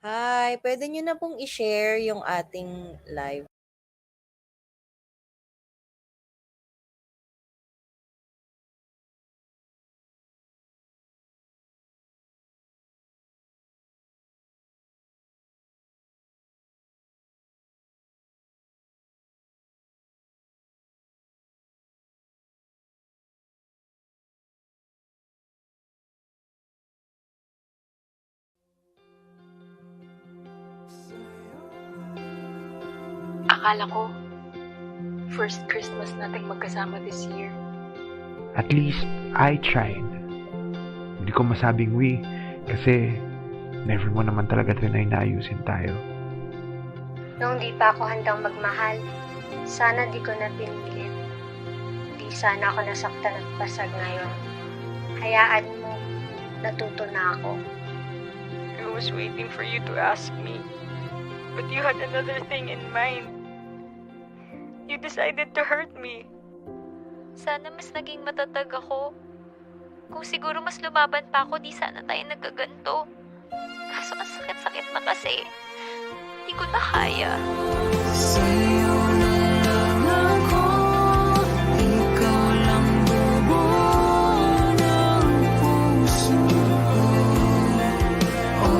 Hi, pwede niyo na pong i-share yung ating live. Akala ko, first Christmas nating magkasama this year. At least, I tried. Hindi ko masabing we, kasi never mo naman talaga tinay na ayusin tayo. Noong di pa ako handang magmahal, sana di ko na pinilit. Di sana ako nasaktan at basag ngayon. Hayaan mo, natuto na ako. I was waiting for you to ask me, but you had another thing in mind. You decided to hurt me. Sana mas naging matatag ako. Kung siguro mas lumaban pa ako, di sana tayo nagkaganto. Kaso ang sakit-sakit na kasi. Hindi ko na kaya. Sa'yo na lang ako, ikaw lang bubuo ng puso ko.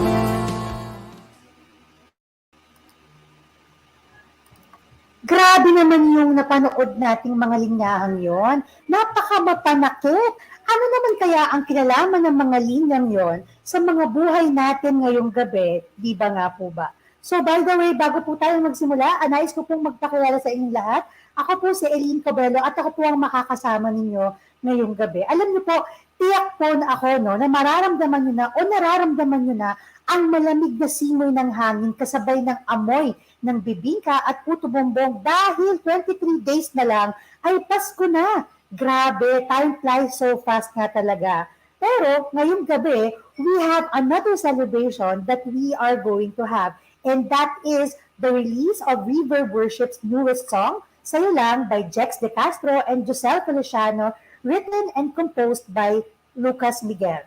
Grabe naman yung napanood nating mga linyahang yon. Napakamapanakit. Ano naman kaya ang kinalaman ng mga linyang yon sa mga buhay natin ngayong gabi? Di ba nga po ba? So by the way, bago po tayo magsimula, nais ko pong magpakilala sa inyong lahat. Ako po si Ellene Cubelo at ako po ang makakasama ninyo ngayong gabi. Alam niyo po, tiyak po na ako na mararamdaman niyo na o nararamdaman niyo na ang malamig na simoy ng hangin kasabay ng amoy ng bibingka at puto bombong dahil 23 days na lang ay Pasko na. Grabe, time flies so fast nga talaga. Pero ngayong gabi, we have another celebration that we are going to have. And that is the release of Reverb Worship's newest song, Sa'yo Lang by Jex de Castro and Joselle Feliciano, written and composed by Lucas Miguel.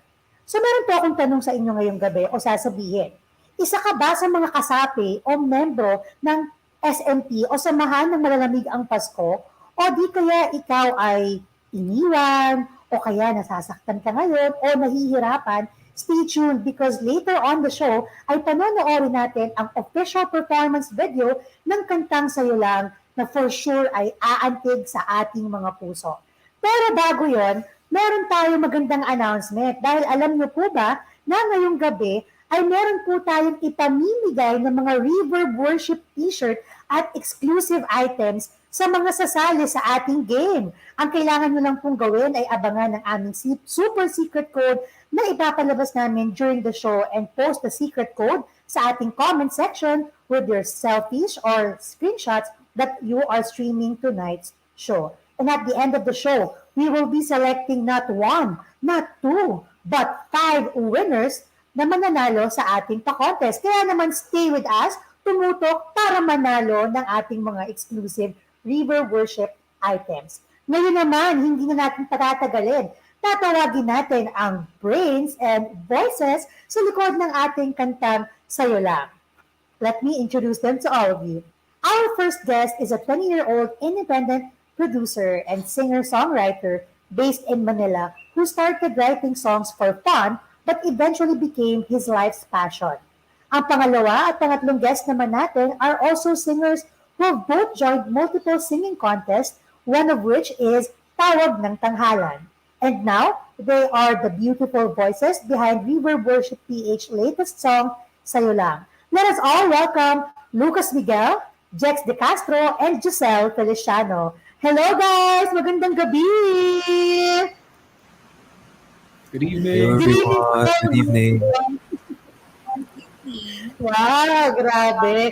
So meron po akong tanong sa inyo ngayong gabi o sasabihin. Isa ka ba sa mga kasapi o membro ng SMP o samahan ng Malalamig ang Pasko? O di kaya ikaw ay iniwan o kaya nasasaktan ka ngayon o nahihirapan? Stay tuned because later on the show ay panonoorin natin ang official performance video ng kantang Sa'yo Lang na for sure ay aantig sa ating mga puso. Pero bago yon, meron tayong magandang announcement dahil alam niyo po ba na ngayong gabi ay meron po tayong ipamimigay ng mga Reverb Worship t-shirt at exclusive items sa mga sasali sa ating game. Ang kailangan nyo lang pong gawin ay abangan ng aming super secret code na ipapalabas namin during the show and post the secret code sa ating comment section with your selfies or screenshots that you are streaming tonight's show. And at the end of the show, we will be selecting not one, not two, but 5 winners na mananalo sa ating pa-contest. Kaya naman stay with us, tumutok para manalo ng ating mga exclusive Reverb Worship items. Ngayon naman, hindi na natin patatagalin. Tatawagin natin ang brains and voices sa likod ng ating kantang Sa'yo Lang. Let me introduce them to all of you. Our first guest is a 20-year-old independent producer and singer-songwriter based in Manila who started writing songs for fun but eventually became his life's passion. Ang pangalawa at pangatlong guest naman natin are also singers who have both joined multiple singing contests, one of which is Tawag ng Tanghalan. And now, they are the beautiful voices behind Reverb Worship PH latest song, Sa'yo Lang. Let us all welcome Lucas Miguel, Jex de Castro, and Joselle Feliciano. Hello guys! Magandang gabi! Good evening! Hello everyone! Good evening! Wow, grabe.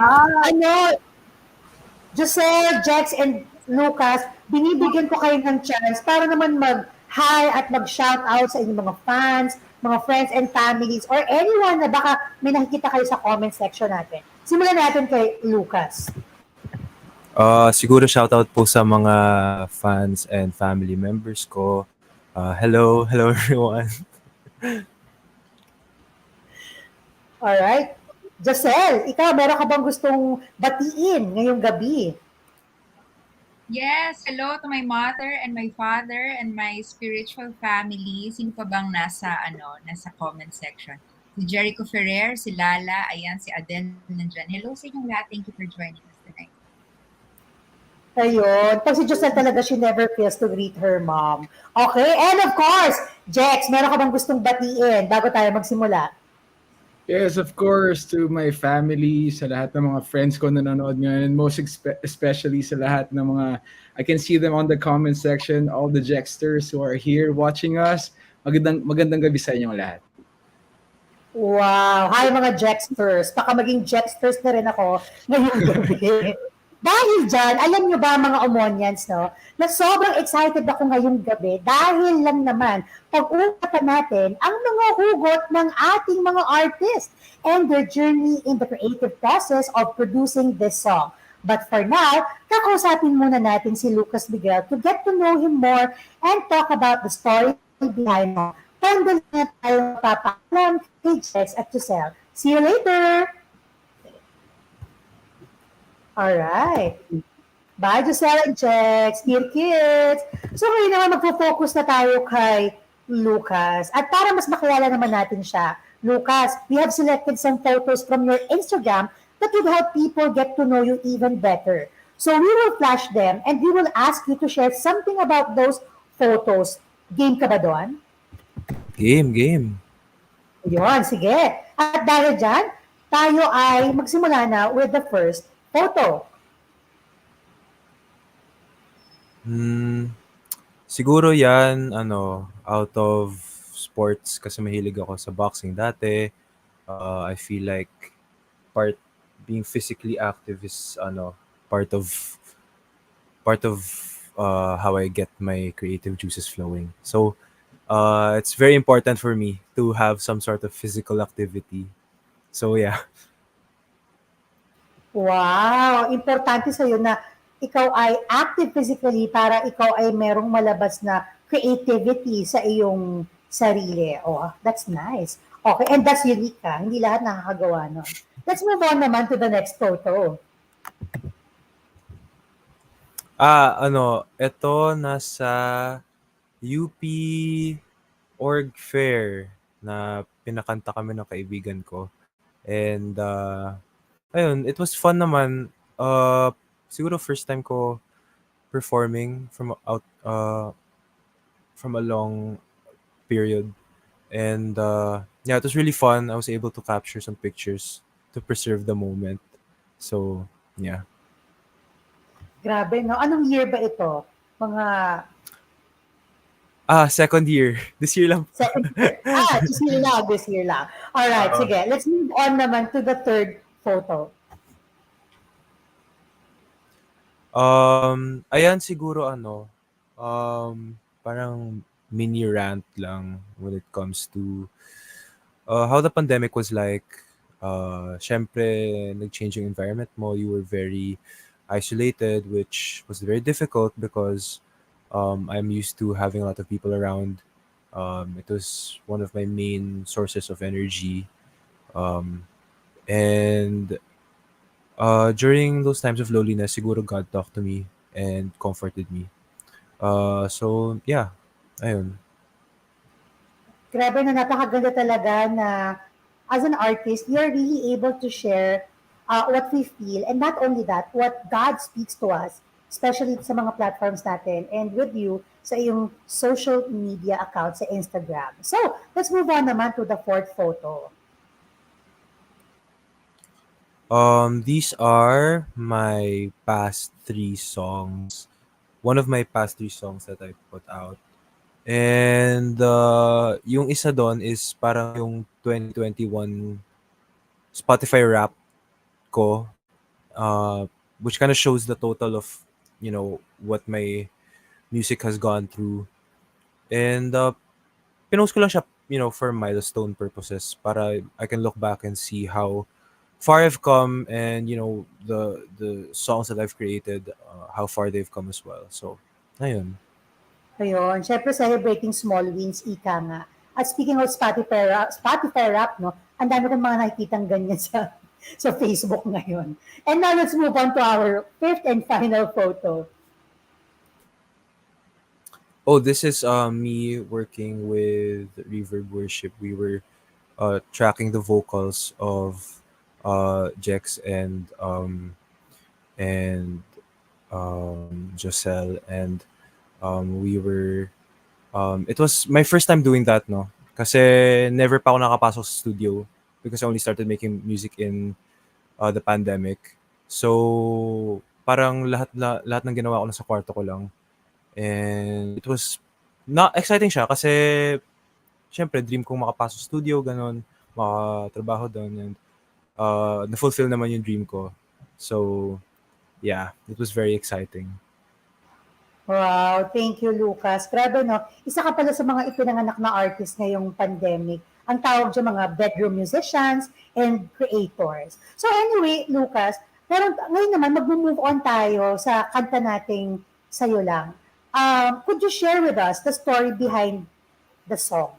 Giselle, Jex, and Lucas, binibigyan ko kayo ng chance para naman mag-hi at mag-shoutout sa inyong mga fans, mga friends and families, or anyone na baka may nakikita kayo sa comment section natin. Simulan natin kay Lucas. Siguro shoutout po sa mga fans and family members ko. Hello everyone. Alright. Joselle, ikaw, meron ka bang gustong batiin ngayong gabi? Yes, hello to my mother and my father and my spiritual family. Sino pa bang nasa comment section? Si Jericho Ferrer, si Lala, ayan, si Adele nandyan. Hello sa inyong lahat. Thank you for joining us tonight. Ayun. Pag si Joselle talaga, she never fails to greet her mom. Okay, and of course, Jex, meron ka bang gustong batiin bago tayo magsimula? Yes, of course, to my family, sa lahat ng mga friends ko na nanonood ngayon, most especially sa lahat ng mga, I can see them on the comment section, all the Jexters who are here watching us. Magandang gabi sa inyong lahat. Wow! Hi mga Jexters! Baka maging Jexters na rin ako ngayong gabi. Dahil dyan, alam nyo ba mga Omonians, no, na sobrang excited ako ngayong gabi dahil lang naman pag-uusapan natin ang mga hugot ng ating mga artists and their journey in the creative process of producing this song. But for now, kakausapin muna natin si Lucas Miguel to get to know him more and talk about the story behind it. Tandali na tayo papaalam kay Jex at Joselle. See you later! Alright. Bye, Joselle and Jex. Dear kids. So ngayon naman magpo-focus na tayo kay Lucas. At para mas makilala naman natin siya, Lucas, we have selected some photos from your Instagram that would help people get to know you even better. So we will flash them and we will ask you to share something about those photos. Game ka ba doon? Game. Yun, sige. At dahil dyan, tayo ay magsimula na with the first photo. Siguro yan, out of sports kasi mahilig ako sa boxing dati. I feel like being physically active is part of how I get my creative juices flowing. So it's very important for me to have some sort of physical activity. So yeah. Wow! Importante sa'yo na ikaw ay active physically para ikaw ay merong malabas na creativity sa iyong sarili. Oh, that's nice. Okay, and that's unique ha. Hindi lahat nakakagawa nun. Let's move on naman to the next photo. Ito nasa UP Org Fair na pinakanta kami ng kaibigan ko. And ayun, it was fun naman. Siguro first time ko performing from a long period. And yeah, it was really fun. I was able to capture some pictures to preserve the moment. So, yeah. Grabe, no? Anong year ba ito? Mga Second year. This year lang. second year. This year lang. Alright, Oo. sige. Let's move on naman to the third photo. Ayan siguro parang mini rant lang when it comes to how the pandemic was like. Syempre, nag-change yung environment mo. You were very isolated, which was very difficult because I'm used to having a lot of people around. It was one of my main sources of energy. And during those times of loneliness, siguro God talked to me and comforted me. So, yeah. Ayun. Grabe na napakaganda talaga na as an artist, you're really able to share what we feel. And not only that, what God speaks to us, especially sa mga platforms natin and with you sa iyong social media account sa Instagram. So, let's move on naman to the fourth photo. These are my past 3 songs. One of my past 3 songs that I put out. And yung isa doon is parang yung 2021 Spotify Wrap ko, which kind of shows the total of, what my music has gone through. And pinost ko lang siya, for milestone purposes para I can look back and see how far I've come and, the songs that I've created, how far they've come as well. So, ayun. Ayun, syempre celebrating small wins, ika nga. At speaking of Spotify rap, no, ang dami kong mga nakikitang ganyan sa sa Facebook ngayon. And now let's move on to our fifth and final photo. Oh, this is me working with Reverb Worship. We were tracking the vocals of Jex and Joselle, and we were it was my first time doing that, no, kasi never pa ako nakapasok sa studio because I only started making music in the pandemic. So parang lahat ng ginawa ko na sa kwarto ko lang, and it was na exciting siya kasi syempre dream kong makapasok sa studio ganon, makatrabaho doon, and na-fulfill naman yung dream ko. So yeah, it was very exciting. Wow, thank you, Lucas. Grabe, no? Isa ka pala sa mga ipinanganak na artist ngayong pandemic. Ang tawag dyan mga bedroom musicians and creators. So anyway, Lucas, ngayon naman, mag-move on tayo sa kanta nating Sa'yo Lang. Could you share with us the story behind the song?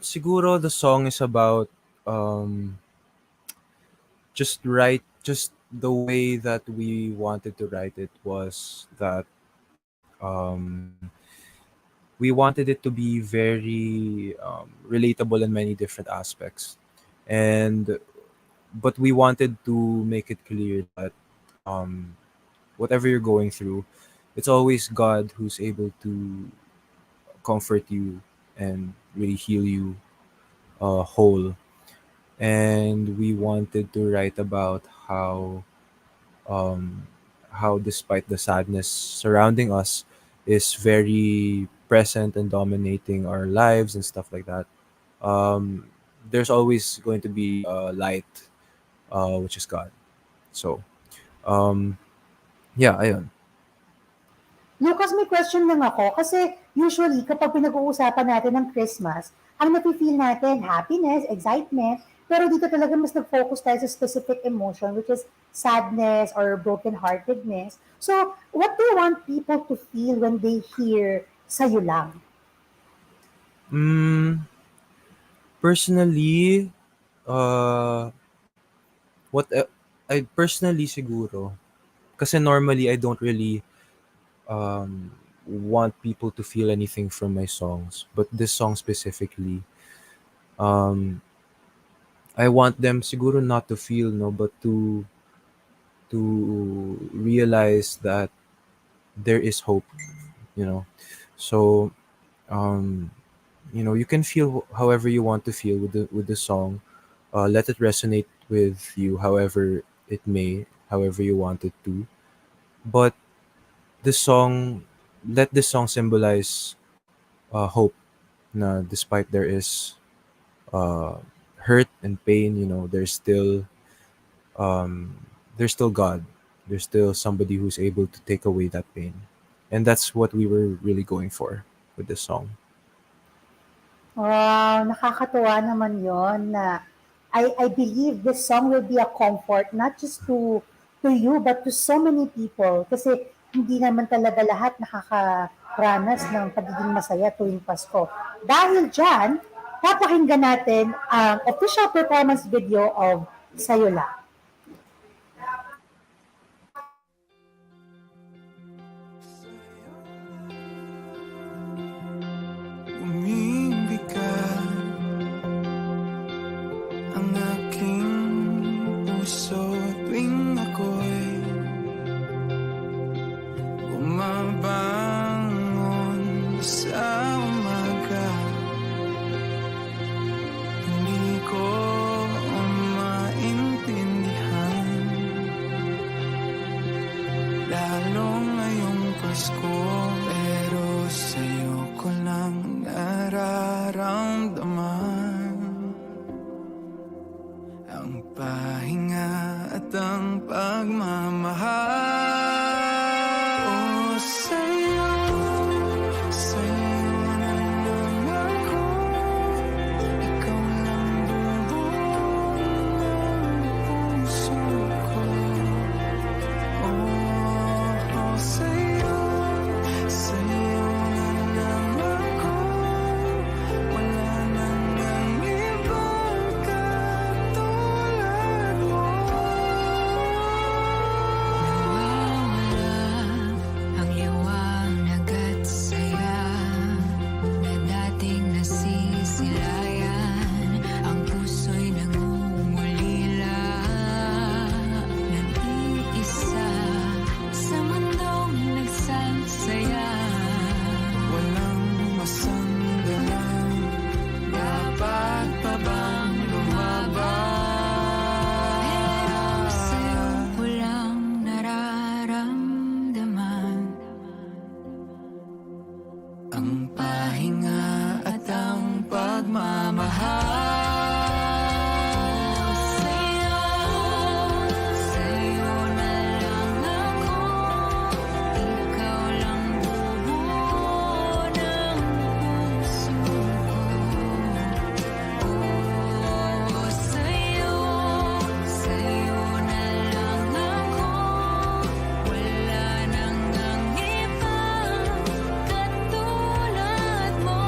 Siguro the song is about just the way that we wanted to write it was that we wanted it to be very relatable in many different aspects, but we wanted to make it clear that whatever you're going through, it's always God who's able to comfort you and really heal you whole. And we wanted to write about how despite the sadness surrounding us is very present and dominating our lives and stuff like that, there's always going to be light, which is God. So yeah, ayun. Lucas, may question lang ako. Kasi usually, kapag pinag-uusapan natin ng Christmas, ang nafe-feel natin, happiness, excitement, pero dito talaga mas nag-focus tayo sa specific emotion, which is sadness or brokenheartedness. So, what do you want people to feel when they hear Sa'yo Lang? Personally, what I personally siguro, kasi normally I don't really want people to feel anything from my songs, but this song specifically, I want them siguro not to feel, no, but to realize that there is hope, you know. So you can feel however you want to feel with the song. Let it resonate with you however it may, however you want it to. But this song, let this song symbolize hope. Na despite there is hurt and pain, there's still God. There's still somebody who's able to take away that pain, and that's what we were really going for with this song. Wow, nakakatuwa naman yon na I believe this song will be a comfort not just to you but to so many people kasi hindi naman talaga lahat nakakaranas ng pagiging masaya tuwing Pasko. Dahil dyan, papakinggan natin ang official performance video of Sa'yo Lang. Umibigat ang aking puso tuwing ako'y bumabangon sa umaga. Hindi ko maintindihan ang pahinga at ang pagmamahal. Sa'yo na lang ako, ikaw lang buo ng puso ko. Oh, sa'yo na lang ako, wala nang ang ibang katulad mo.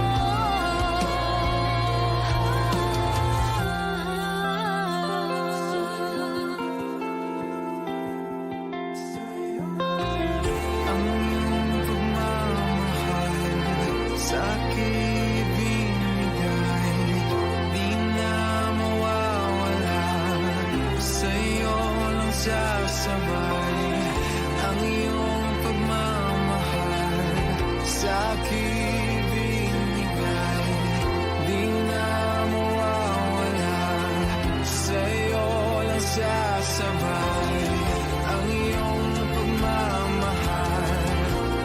Ang iyong pagmamahal sa'kin binigay, di na mawawala, sa'yo lang sasabay. Ang iyong pagmamahal sa'kin binigay, di na mawawala, sa'yo lang sasabay. Ang iyong pagmamahal,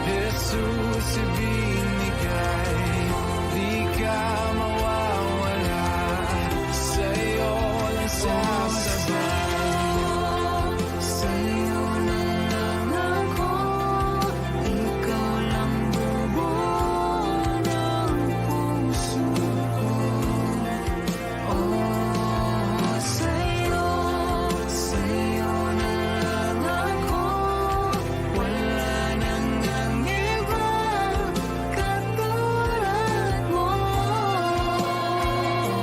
Jesus, ibinigay, di ka mawawala, sa'yo lang sasabay. Sa'yo na lang ako, ikaw lang buo ng puso ko. Oh, sa'yo na lang ako, wala nang ang ibang katulad mo.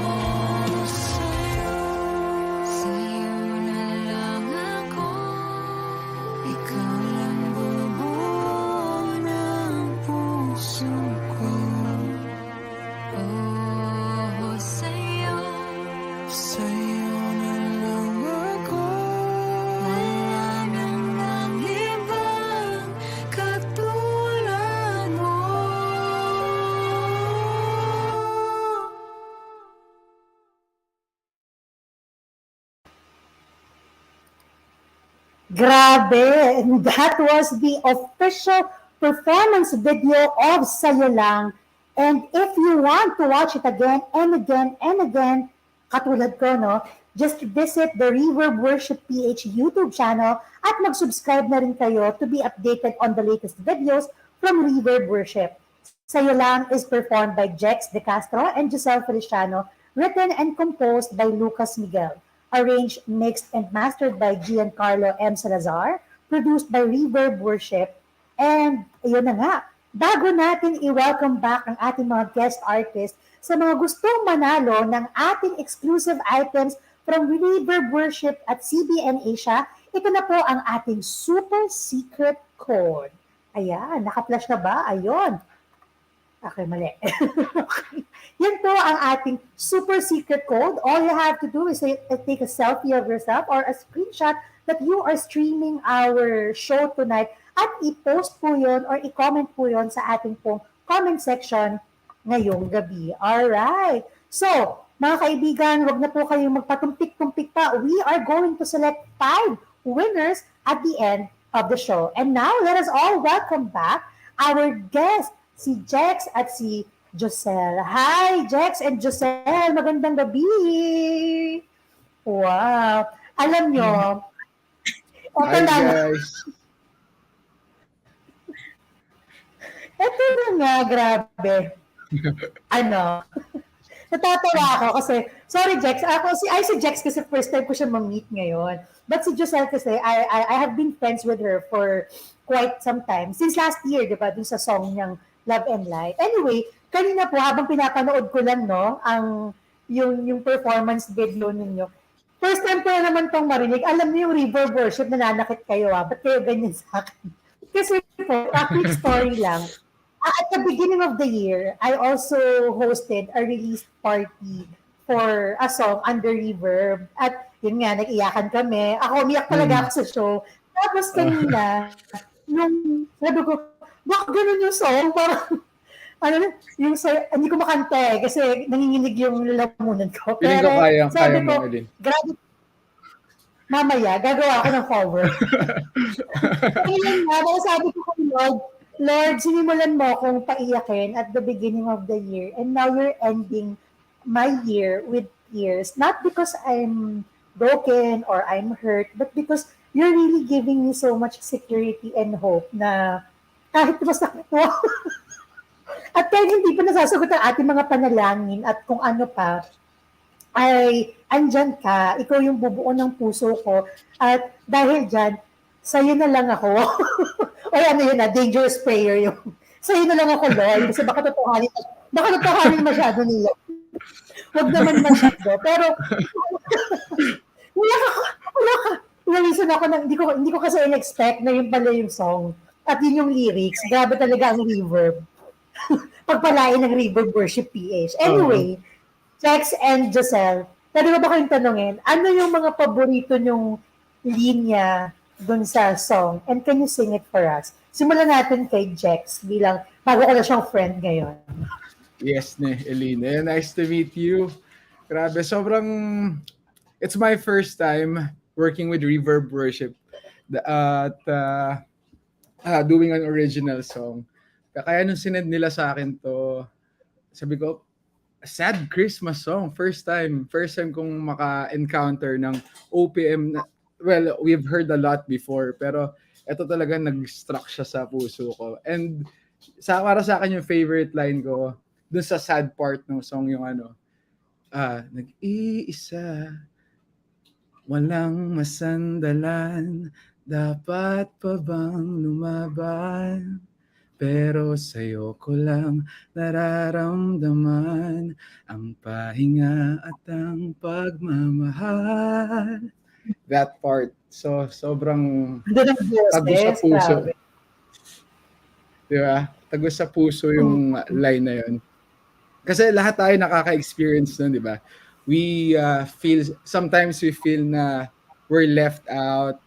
Oh, sa'yo na lang ako, ikaw lang buo ng puso ko. Oh, sa'yo na lang ako, wala nang ang ibang katulad mo. Grabe! And that was the official performance video of Sayo Lang. And if you want to watch it again and again and again, katulad ko, no, just visit the Reverb Worship PH YouTube channel at mag-subscribe na rin kayo to be updated on the latest videos from Reverb Worship. Sayo Lang is performed by Jex de Castro and Joselle Feliciano, written and composed by Lucas Miguel, arranged, mixed, and mastered by Giancarlo M. Salazar, produced by Reverb Worship. And yun na nga, bago natin i-welcome back ang ating mga guest artists, sa mga gustong manalo ng ating exclusive items from Reverb Worship at CBN Asia, ito na po ang ating super secret code. Ayan, naka-flash na ba? Ayun. Okay, mali. Okay. Yan po ang ating super secret code. All you have to do is take a selfie of yourself or a screenshot that you are streaming our show tonight at i-post po yun or i-comment po yun sa ating pong comment section ngayong gabi. Alright. So, mga kaibigan, wag na po kayong magpatumpik-tumpik pa. We are going to select 5 winners at the end of the show. And now, let us all welcome back our guests, si Jex at si Joselle. Hi, Jex and Joselle. Magandang gabi. Wow. Alam nyo, Hi guys. Ito na nga, grabe. Ano? Natatawa ako kasi, sorry Jex, si Jex kasi first time ko siya ma-meet ngayon. But si Joselle kasi, I have been friends with her for quite some time. Since last year, di ba, dun sa song niyang Love and Light. Anyway, kanina po, habang pinapanood ko lang, no, yung performance video ninyo, first time ko na naman tong marinig. Alam niyo yung Reverb Worship, nananakit kayo, ba't kayo ganyan sa akin? Kasi po, a quick story lang. At the beginning of the year, I also hosted a release party for a song under Reverb. At yun nga, nag-iyakan kami. Ako, umiyak talaga ako sa show. Tapos kanina, nung sabi ko, bakit ganun yung song? Parang, hindi ko makanta kasi nanginginig yung lalamunan ko. Piling ko kaya mo, Ellene. Grabe. Mamaya, gagawa ako ng cover. Ngayon nga, sabi ko kay Lord, Lord, sinimulan mo akong paiyakin at the beginning of the year, and now you're ending my year with tears. Not because I'm broken or I'm hurt, but because you're really giving me so much security and hope na kahit masakit mo, at kahit hindi pa nasasagot ang ating mga panalangin at kung ano pa, ay andyan ka, ikaw yung bubuo ng puso ko, at dahil dyan, sa'yo na lang ako. O ano yun na, dangerous prayer yung, sa'yo na lang ako, Lord, kasi baka totohanin masyado nila. Huwag naman masyado, pero, wala ka, wala ka, nalisan ako na, hindi ko kasi in-expect na yun pala yung song, at yun yung lyrics, grabe talaga ang reverb. Pagpalain ng Reverb Worship PH. Anyway, Jex and Joselle, pwede ba kayong tanungin, ano yung mga paborito nyong linya dun sa song? And can you sing it for us? Simulan natin kay Jex bilang bago ko na siyang friend ngayon. Yes, Ellene. Nice to meet you. Grabe, it's my first time working with Reverb Worship at doing an original song. Kaya nung sinend nila sa akin to, sabi ko, sad Christmas song. First time kong maka-encounter ng OPM. Well, we've heard a lot before, pero ito talaga nag-struck siya sa puso ko. And para sa akin yung favorite line ko, dun sa sad part ng song yung nag-iisa, walang masandalan, dapat pa bang lumaban? Pero sa'yo ko lang nararamdaman ang pahinga at ang pagmamahal. That part. So, sobrang tagos sa puso. Di ba? Tagos sa puso yung line na yun. Kasi lahat tayo nakaka-experience nun, di ba? Sometimes we feel na we're left out,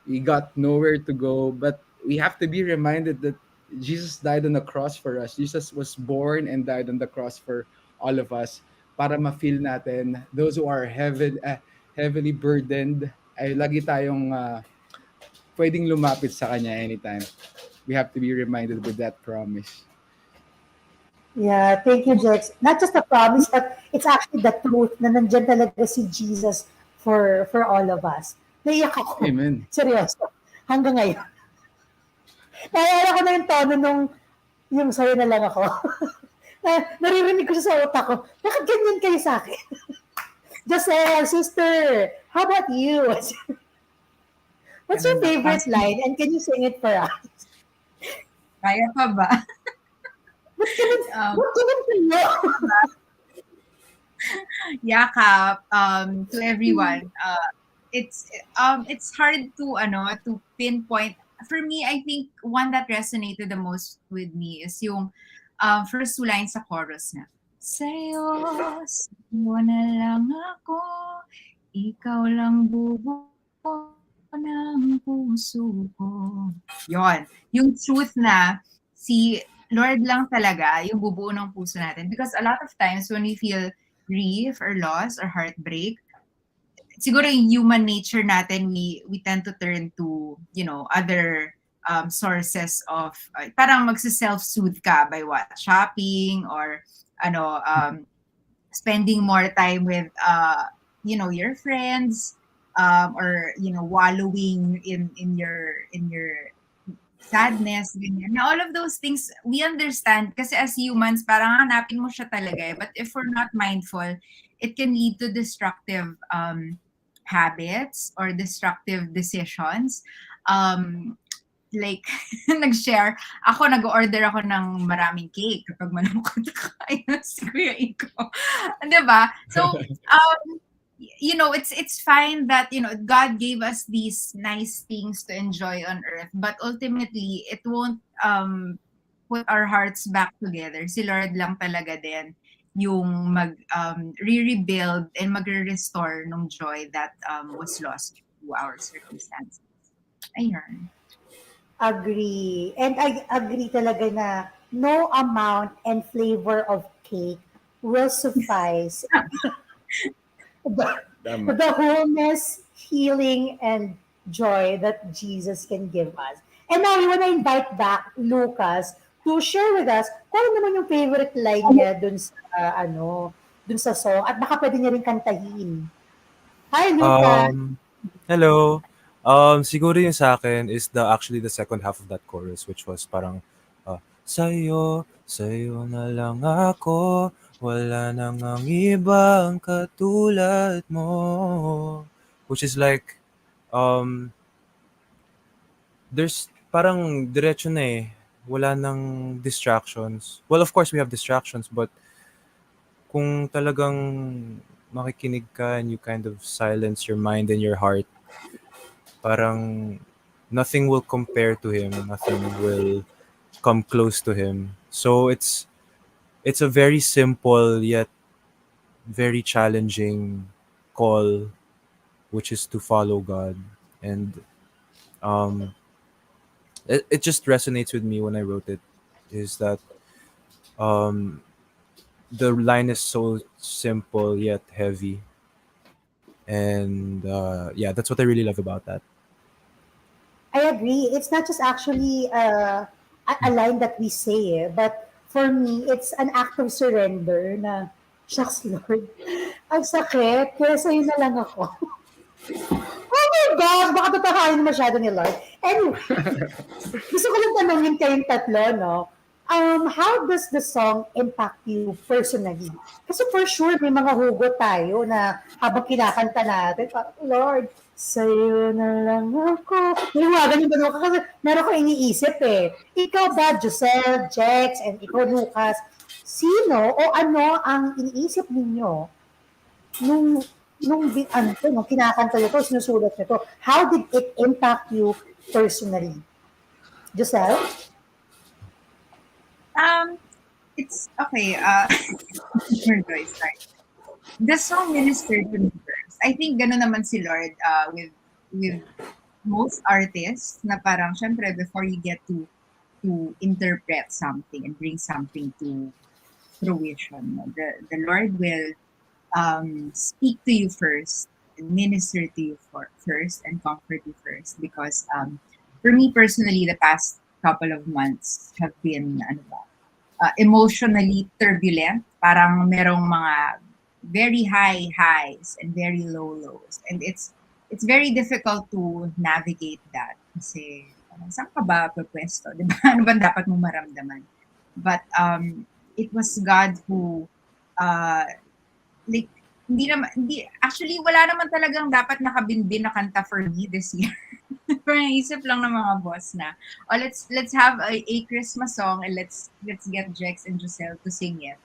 we got nowhere to go, but we have to be reminded that Jesus died on the cross for us. Jesus was born and died on the cross for all of us para ma-feel natin, those who are heavily burdened, ay lagi tayong pwedeng lumapit sa Kanya anytime. We have to be reminded with that promise. Yeah, thank you, Jex. Not just a promise, but it's actually the truth na nandyan talaga si Jesus for all of us. Naiyak ako. Amen. Seryoso. Hanggang ngayon. Naalala ko na yung tono yung sa'yo na lang ako. Naririnig ko siya sa utak ko. Bakit ganyan kayo sa akin? Joselle, sister, how about you? What's your favorite line? And can you sing it for us? Kaya pa ba? What ganun kayo? Yakap, to everyone. It's hard to pinpoint. For me, I think one that resonated the most with me is yung first two lines sa chorus na. Sa'yo na lang ako, ikaw lang bubuo ng puso ko. Yon. Yung truth na si Lord lang talaga yung bubuo ng puso natin. Because a lot of times when we feel grief or loss or heartbreak, siguro yung human nature natin, we tend to turn to, other sources of, parang magsa-self-soothe ka by what? Shopping or, spending more time with, your friends, or, wallowing in your sadness, ganyan. Now, all of those things, we understand kasi as humans, parang hanapin mo siya talaga eh. But if we're not mindful, it can lead to destructive habits or destructive decisions. Like, nag-share, nag-order ako ng maraming cake kapag manamukot kayo si Kuya Iko. Diba? So, it's fine that, God gave us these nice things to enjoy on earth, but ultimately, it won't put our hearts back together. Si Lord lang talaga din yung re-rebuild and magre-restore ng joy that was lost to our circumstances. Ayun. Agree. And I agree talaga na no amount and flavor of cake will suffice the wholeness, healing, and joy that Jesus can give us. And now, we want to invite back Lucas to share with us kung ano naman yung favorite line niya dun sa, dun sa song at baka pwede niya rin kantahin. Hi, Lucas! Um, hello. Siguro yung sa akin is actually the second half of that chorus, which was parang, sa'yo na lang ako, wala nang ang ibang katulad mo. Which is like, um, there's parang diretso na eh. Wala nang distractions. Well, of course, we have distractions, but kung talagang makikinig ka and you kind of silence your mind and your heart, parang nothing will compare to him, nothing will come close to him. So it's a very simple yet very challenging call, which is to follow God. And um it just resonates with me when I wrote it, is that um the line is so simple yet heavy. And yeah, that's what I really love about that. I agree. It's not just actually a line that we say, but for me, it's an act of surrender na, shucks Lord, ang sakit, kaya sa'yo na lang ako. Oh my gosh, baka tatahanin masyado ni Lord. Anyway, gusto ko lang tanongin kayong tatlo, no? How does the song impact you personally? Kasi for sure, may mga hugot tayo na habang kinakanta natin, parang, Lord, sa'yo na lang ako. Naliwagan yung ganun ka kasi meron ko iniisip eh. Ikaw ba, Joselle, Jex, and ikaw, Lucas, sino o ano ang iniisip ninyo nung nung kinakanta nyo to, sinusulat nyo to? How did it impact you personally? Joselle? It's okay. Joyce, sorry. The song ministered to me first. I think gano'n naman si Lord with most artists na parang syempre before you get to interpret something and bring something to fruition, no, the Lord will speak to you first, and minister to you first, and comfort you first. Because for me personally, the past couple of months have been emotionally turbulent. Parang merong mga very high highs and very low lows. And it's very difficult to navigate that. Kasi saan ka ba pwesto? Di ba? Ano ba dapat mong maramdaman? But it was God who like actually wala naman talagang dapat nakabinbin na kanta for me this year. Pero naisip lang ng mga boss na, let's have a Christmas song and let's get Jex and Joselle to sing it.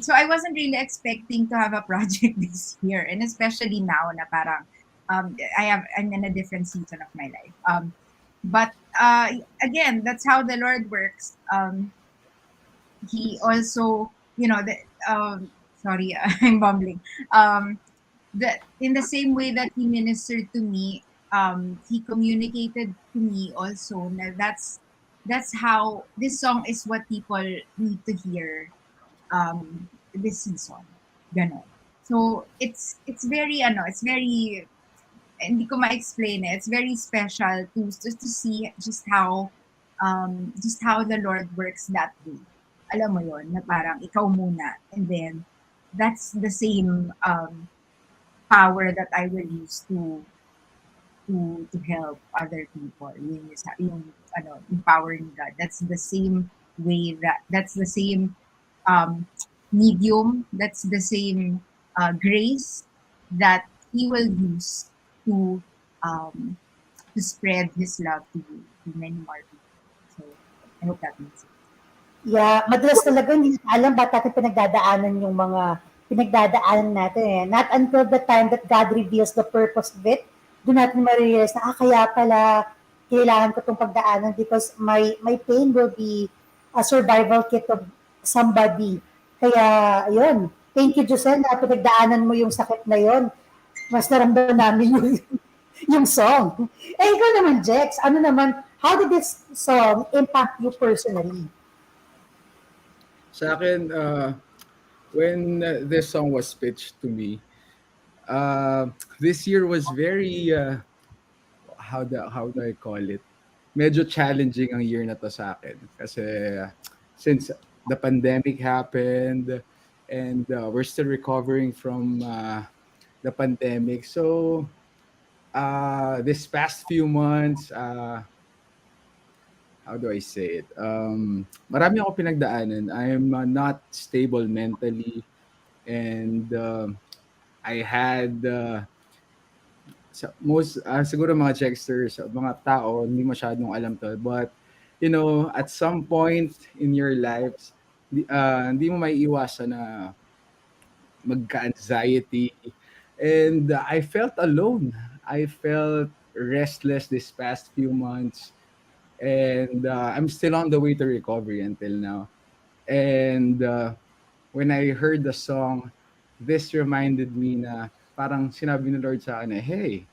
So I wasn't really expecting to have a project this year, and especially now na parang I'm in a different season of my life. But again, that's how the Lord works. He also, sorry, I'm bumbling. In the same way that he ministered to me, he communicated to me also na that's how this song is what people need to hear this season. Ganon. So it's very it's very, hindi ko ma-explain it. It's very special to just to see just how the Lord works that way. Alam mo yon na parang ikaw muna, and then that's the same power that I will use to help other people. Yung empowering God. That's the same way that's the same medium, that's the same grace that He will use to spread His love to you, to many more people. So I hope that makes sense. Yeah, madalas talaga hindi natin alam ba't natin pinagdadaanan natin eh. Not until the time that God reveals the purpose of it, doon natin ma-realize na, kaya pala kailangan ko itong pagdaanan because my pain will be a survival kit of somebody. Kaya, yun. Thank you, Joselle, na pinagdaanan mo yung sakit na yun. Mas naramdaman namin yung song. Eh, ikaw naman, Jex, ano naman, how did this song impact you personally? Sa akin, when this song was pitched to me, this year was very how do I call it? medyo challenging ang year na to sa akin. Kasi since the pandemic happened and we're still recovering from the pandemic. So this past few months, how do I say it? Marami ako pinagdaanan. I'm not stable mentally, and I had most siguro mga Jexters, mga tao hindi masyadong alam to, but you know, at some point in your lives, hindi mo maiiwasan na magka-anxiety, and I felt alone. I felt restless this past few months, and I'm still on the way to recovery until now. And when I heard the song, this reminded me na parang sinabi ni Lord sa akin na, hey,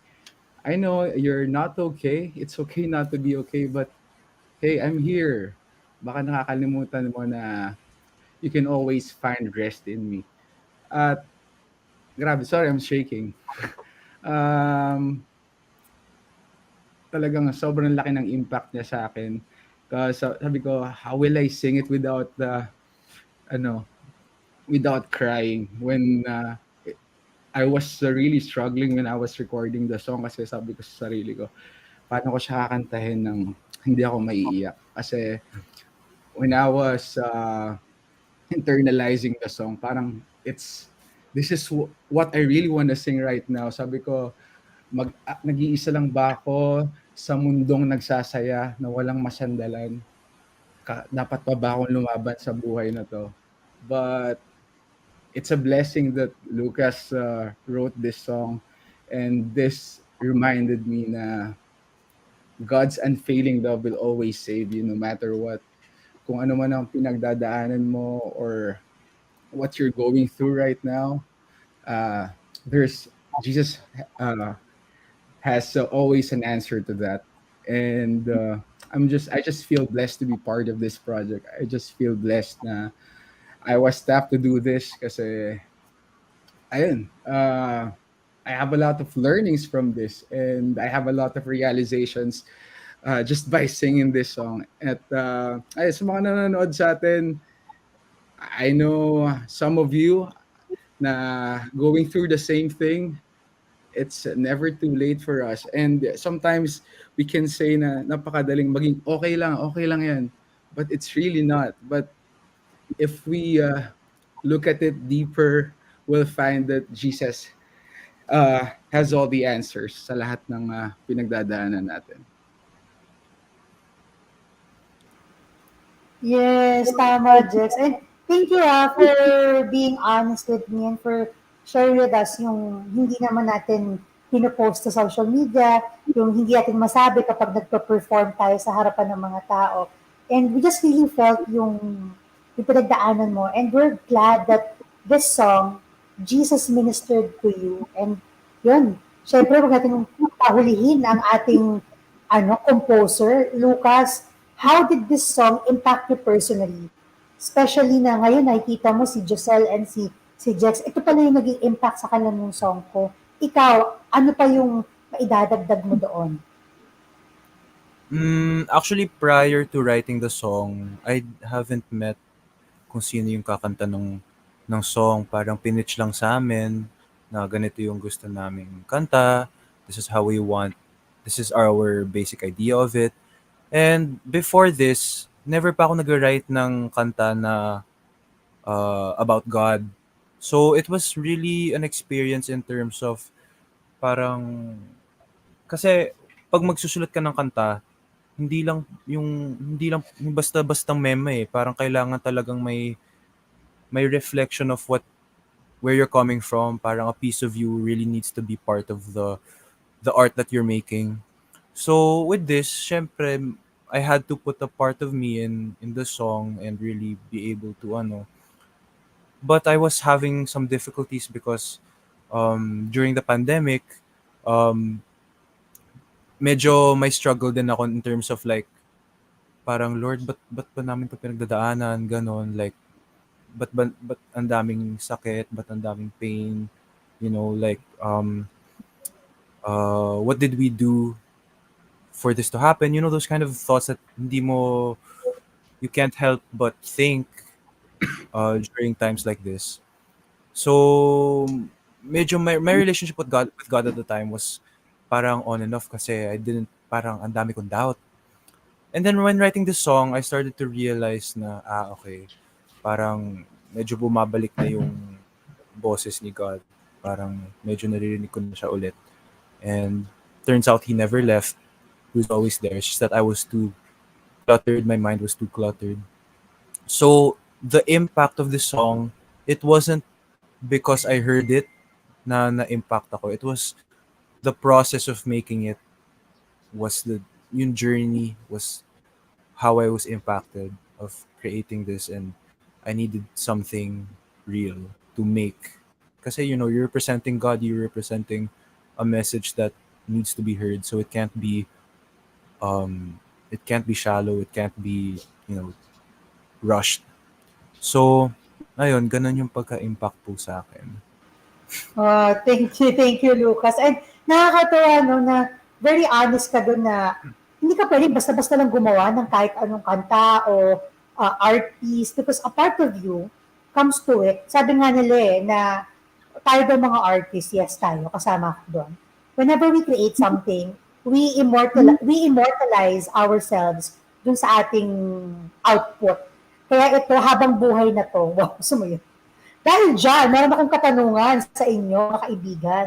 I know you're not okay. It's okay not to be okay, but hey, I'm here. Baka nakakalimutan mo na you can always find rest in me. At grabe, sorry, I'm shaking. Um, Talagang sobrang laki ng impact niya sa akin. Kasi sabi ko, how will I sing it without ano, without crying when I was really struggling when I was recording the song kasi sabi ko sa sarili ko, paano ko siya kakantahin ng hindi ako maiiyak? Kasi when I was internalizing the song, parang this is what I really want to sing right now. Sabi ko, nag-iisa lang ba ako sa mundong nagsasaya na walang masandalan? Dapat pa ba akong lumaban sa buhay na to? But it's a blessing that Lucas wrote this song, and this reminded me na God's unfailing love will always save you no matter what. Kung ano man ang pinagdadaanan mo or what you're going through right now, uh, there's Jesus has always an answer to that. And I just feel blessed to be part of this project. I just feel blessed na I was tapped to do this kasi ayun, I have a lot of learnings from this, and I have a lot of realizations just by singing this song. At ay, sa mga nanonood sa atin, I know some of you na going through the same thing. It's never too late for us. And sometimes we can say na napakadaling maging okay lang yan. But it's really not. But if we look at it deeper, we'll find that Jesus has all the answers sa lahat ng pinagdadaanan natin. Yes, tama, Jex. And thank you for being honest with me and for sharing with us yung hindi naman natin pinopost sa social media, yung hindi natin masabi kapag nagpa-perform tayo sa harapan ng mga tao. And we just really felt yung pinagdaanan mo. And we're glad that this song, Jesus ministered to you. And yun, syempre, huwag natin pahulihin ang ating composer, Lucas. How did this song impact you personally? Especially na ngayon nakikita mo si Joselle and si Jex, ito pala yung naging impact sa kanila ng song ko. Ikaw, ano pa yung maidadagdag mo doon? Actually, prior to writing the song, I haven't met kung sino yung kakanta ng song. Parang pinitch lang sa amin na ganito yung gusto naming kanta. This is how we want. This is our basic idea of it. And before this, never pa ako nag-write ng kanta na about God. So it was really an experience in terms of parang kasi pag magsusulat ka ng kanta, hindi lang yung basta-bastang meme eh. Parang kailangan talagang may reflection of where you're coming from. Parang a piece of you really needs to be part of the art that you're making. So with this, syempre, I had to put a part of me in the song and really be able to But I was having some difficulties because during the pandemic, um, medyo may struggle din ako in terms of like, parang Lord, ba't ba namin ito pinagdadaanan, ganon, like, ba't ang daming sakit, ba't ang daming pain, like, what did we do for this to happen. You know, those kind of thoughts that you can't help but think during times like this. So, medyo my relationship with God at the time was parang on and off kasi parang ang dami kong doubt. And then when writing this song, I started to realize na, okay, parang medyo bumabalik na yung boses ni God. Parang medyo naririnig ko na siya ulit. And turns out he never left. He was always there. It's just that I was too cluttered. My mind was too cluttered. So, the impact of this song, it wasn't because I heard it na-impact ako. It was the process of making it was yung journey was how I was impacted of creating this, and I needed something real to make. Kasi, you know, you're representing God, you're representing a message that needs to be heard. So it can't be shallow, it can't be, you know, rushed. So, ayun, ganun yung pagka-impact po sa akin. Thank you, Lucas. And nakakatawa, no, na very honest ka doon na hindi ka pwedeng basta-basta lang gumawa ng kahit anong kanta o art piece because a part of you comes to it. Sabi nga nila na tayo daw mga artists, yes tayo, kasama ko doon. Whenever we create something, we immortalize ourselves dun sa ating output. Kaya ito, habang buhay na to, wow, gusto mo yun? Dahil dyan, meron akong katanungan sa inyo, mga kaibigan.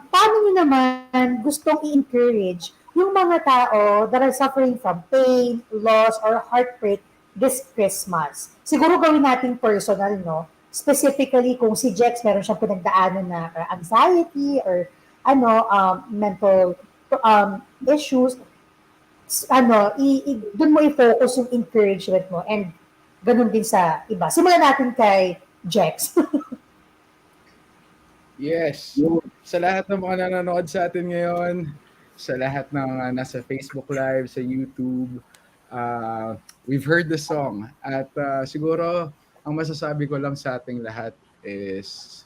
Paano nyo naman gustong i-encourage yung mga tao that are suffering from pain, loss, or heartbreak this Christmas? Siguro gawin natin personal, no? Specifically, kung si Jex meron siyang pinagdaanan na anxiety or mental issues, doon mo i-focus yung encouragement mo and ganun din sa iba. Simulan natin kay Jex. Yes. Sa lahat ng mga nanonood sa atin ngayon, sa lahat ng nasa Facebook Live, sa YouTube, we've heard the song. At siguro, ang masasabi ko lang sa ating lahat is,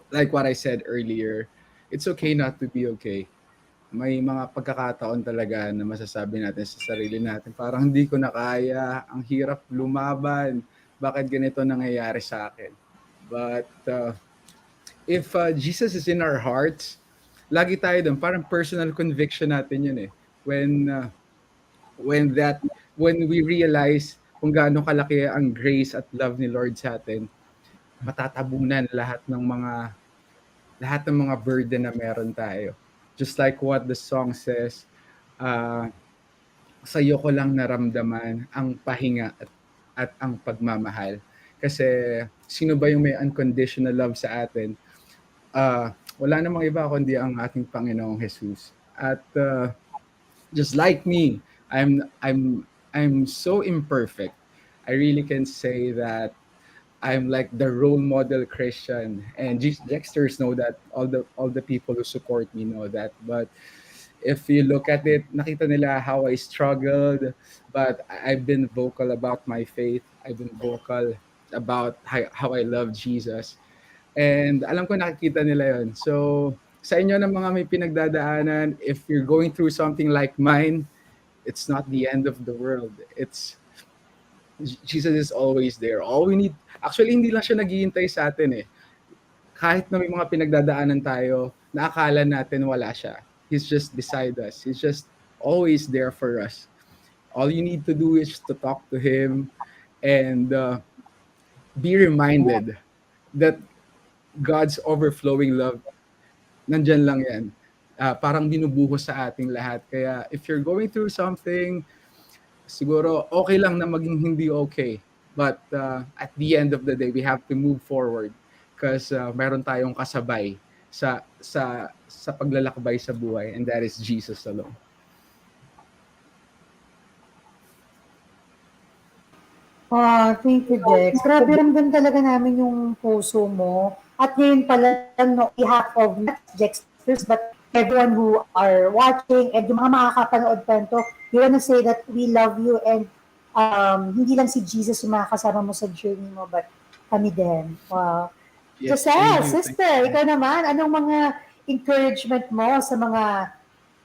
like what I said earlier, it's okay not to be okay. May mga pagkakataon talaga na masasabi natin sa sarili natin, parang hindi ko na kaya, ang hirap lumaban, bakit ganito nangyayari sa akin? But if Jesus is in our hearts, lagi tayo doon, parang personal conviction natin yun eh. When we realize kung gaano kalaki ang grace at love ni Lord sa atin, matatabunan lahat ng mga burden na meron tayo. Just like what the song says, sa iyo ko lang naramdaman ang pahinga at ang pagmamahal. Kasi sino ba yung may unconditional love sa atin? Wala namang iba kundi ang ating Panginoong Jesus. At just like me, I'm so imperfect. I really can say that I'm like the role model Christian, and Jexters know that. All the people who support me know that. But if you look at it, nakita nila how I struggled, but I've been vocal about my faith. I've been vocal about how I love Jesus. And alam ko nakikita nila yon. So, sa inyo na mga may pinagdadaanan, if you're going through something like mine, it's not the end of the world. Jesus is always there. All we need, actually hindi lang siya naghihintay sa atin eh. Kahit na may mga pinagdadaanan tayo, naakala natin wala siya. He's just beside us. He's just always there for us. All you need to do is to talk to Him and be reminded that God's overflowing love, nandyan lang yan. Parang binubuhos sa ating lahat. Kaya if you're going through something, siguro okay lang na maging hindi okay. But at the end of the day, we have to move forward because meron tayong kasabay sa paglalakbay sa buhay, and that is Jesus alone. Thank you, Jex. Grabe, ramdam talaga namin yung puso mo. At ngayon pala, no, behalf of not Jexters, but everyone who are watching and yung mga makakapanood pa nito, we want to say that we love you and hindi lang si Jesus yung makakasama mo sa journey mo, but kami din. Wow. Yes, Joselle, thank you. sister, ikaw naman, anong mga encouragement mo sa mga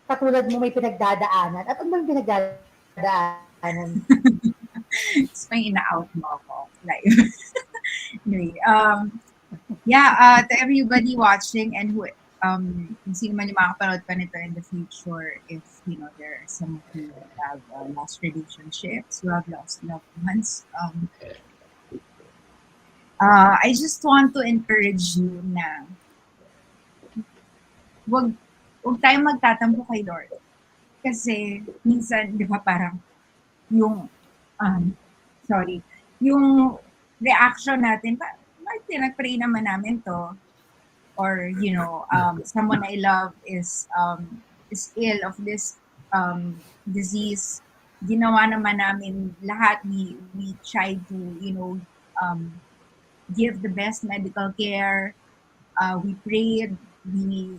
katulad mo may pinagdadaanan? At ano bang pinagdadaanan? It's may ina-out mo ako. Like, anyway, yeah, to everybody watching and who, kung sino man yung makapanood pa nito in the future, if, there are some of you who have lost relationships, who have lost loved ones, I just want to encourage you na wag tayong magtatampo kay Lord. Kasi minsan, di ba, parang yung, um, sorry, yung reaction natin, bakit pinag-pray naman namin to? Or, someone I love is ill of this disease. Ginawa naman namin lahat. We tried to, give the best medical care. We prayed. We,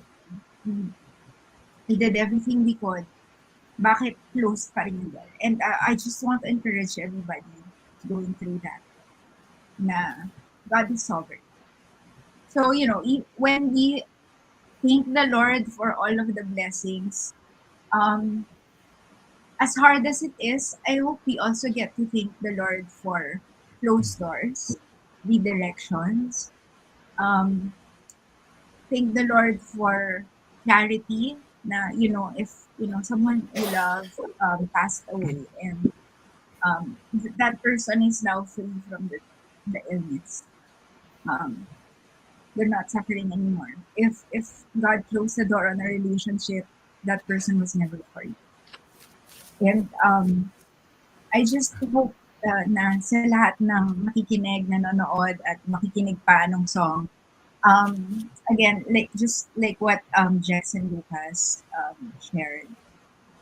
we did everything we could. Bakit close pa rin yung door? And I just want to encourage everybody going through that na God is sovereign. So, when we thank the Lord for all of the blessings, as hard as it is, I hope we also get to thank the Lord for closed doors, redirections. Thank the Lord for clarity na, if, someone you love passed away and that person is now free from the illness. They're not suffering anymore. If God closed the door on a relationship, that person was never for you. And I just hope na sa lahat ng makikinig, nanonood, at makikinig pa ng song, again, just like what Jex and Lucas shared,